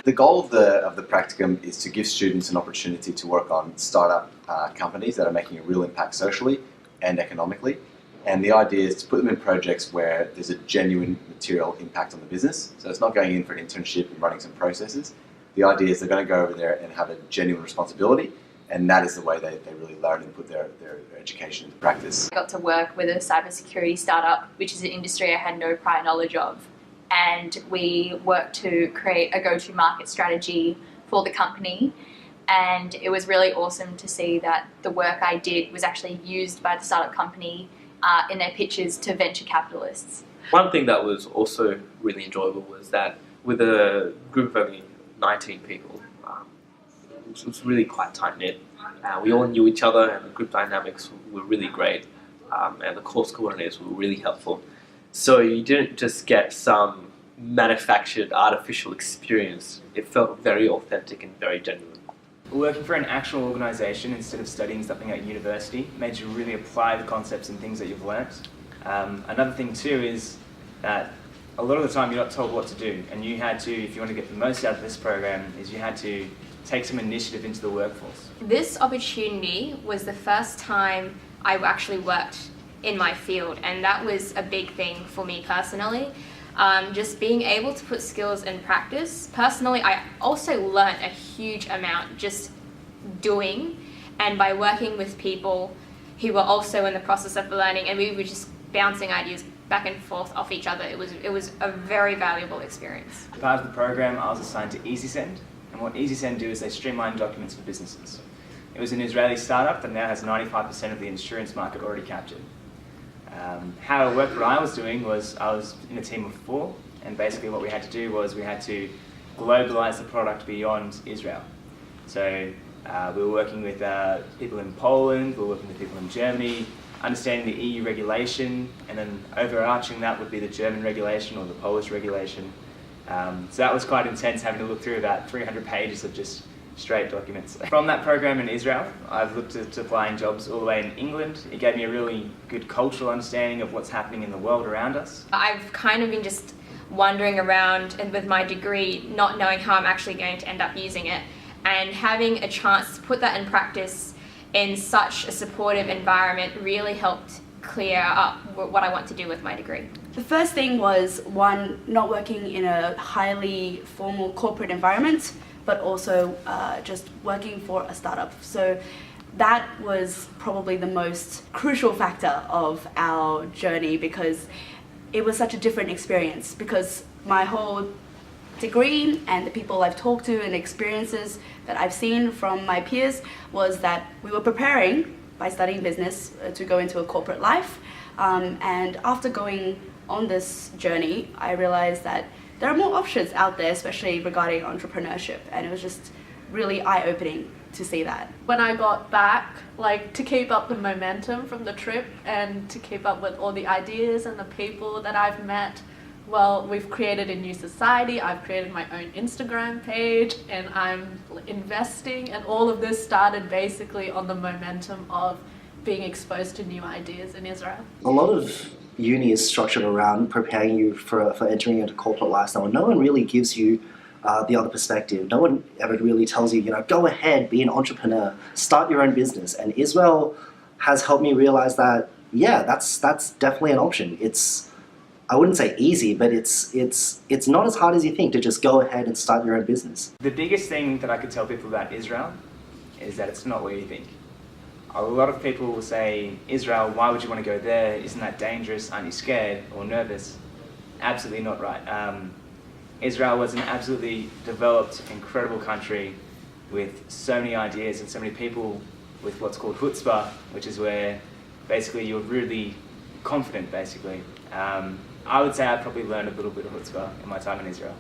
The goal of the practicum is to give students an opportunity to work on startup companies that are making a real impact socially and economically. And the idea is to put them in projects where there's a genuine material impact on the business. So it's not going in for an internship and running some processes. The idea is they're going to go over there and have a genuine responsibility, and that is the way they really learn and put their education into practice. I got to work with a cybersecurity startup, which is an industry I had no prior knowledge of. And we worked to create a go-to-market strategy for the company. And it was really awesome to see that the work I did was actually used by the startup company in their pitches to venture capitalists. One thing that was also really enjoyable was that with a group of only 19 people, it was really quite tight-knit. We all knew each other and the group dynamics were really great, and the course coordinators were really helpful. So you didn't just get some manufactured artificial experience. It felt very authentic and very genuine. Working for an actual organisation instead of studying something at university made you really apply the concepts and things that you've learnt. Another thing too is that a lot of the time you're not told what to do, and you had to, if you want to get the most out of this program, is you had to take some initiative into the workforce. This opportunity was the first time I actually worked in my field, and that was a big thing for me personally. Just being able to put skills in practice. Personally, I also learned a huge amount just doing, and by working with people who were also in the process of learning, and we were just bouncing ideas back and forth off each other. It was a very valuable experience. Part of the program, I was assigned to EasySend, and what EasySend do is they streamline documents for businesses. It was an Israeli startup that now has 95% of the insurance market already captured. How it worked, what I was doing was I was in a team of 4, and basically what we had to do was we had to globalize the product beyond Israel. So we were working with people in Poland, we were working with people in Germany, understanding the EU regulation, and then overarching that would be the German regulation or the Polish regulation. So that was quite intense, having to look through about 300 pages of just straight documents. From that program in Israel, I've looked at applying jobs all the way in England. It gave me a really good cultural understanding of what's happening in the world around us. I've kind of been just wandering around and with my degree, not knowing how I'm actually going to end up using it, and having a chance to put that in practice in such a supportive environment really helped clear up what I want to do with my degree. The first thing was, one, not working in a highly formal corporate environment, but also just working for a startup. So that was probably the most crucial factor of our journey, because it was such a different experience, because my whole degree and the people I've talked to and experiences that I've seen from my peers was that we were preparing by studying business to go into a corporate life. And after going on this journey, I realized that there are more options out there, especially regarding entrepreneurship, and it was just really eye-opening to see that. When I got back, to keep up the momentum from the trip and to keep up with all the ideas and the people that I've met, well, we've created a new society, I've created my own Instagram page, and I'm investing, and all of this started basically on the momentum of being exposed to new ideas in Israel. A lot of uni is structured around preparing you for entering into corporate lifestyle, and no one really gives you the other perspective. No one ever really tells you, go ahead, be an entrepreneur, start your own business. And Israel has helped me realize that, yeah, that's definitely an option. It's, I wouldn't say easy, but it's not as hard as you think to just go ahead and start your own business. The biggest thing that I could tell people about Israel is that it's not what you think. A lot of people will say, Israel, why would you want to go there? Isn't that dangerous? Aren't you scared or nervous? Absolutely not right. Israel was an absolutely developed, incredible country with so many ideas and so many people with what's called chutzpah, which is where basically you're really confident, basically. I would say I probably learned a little bit of chutzpah in my time in Israel.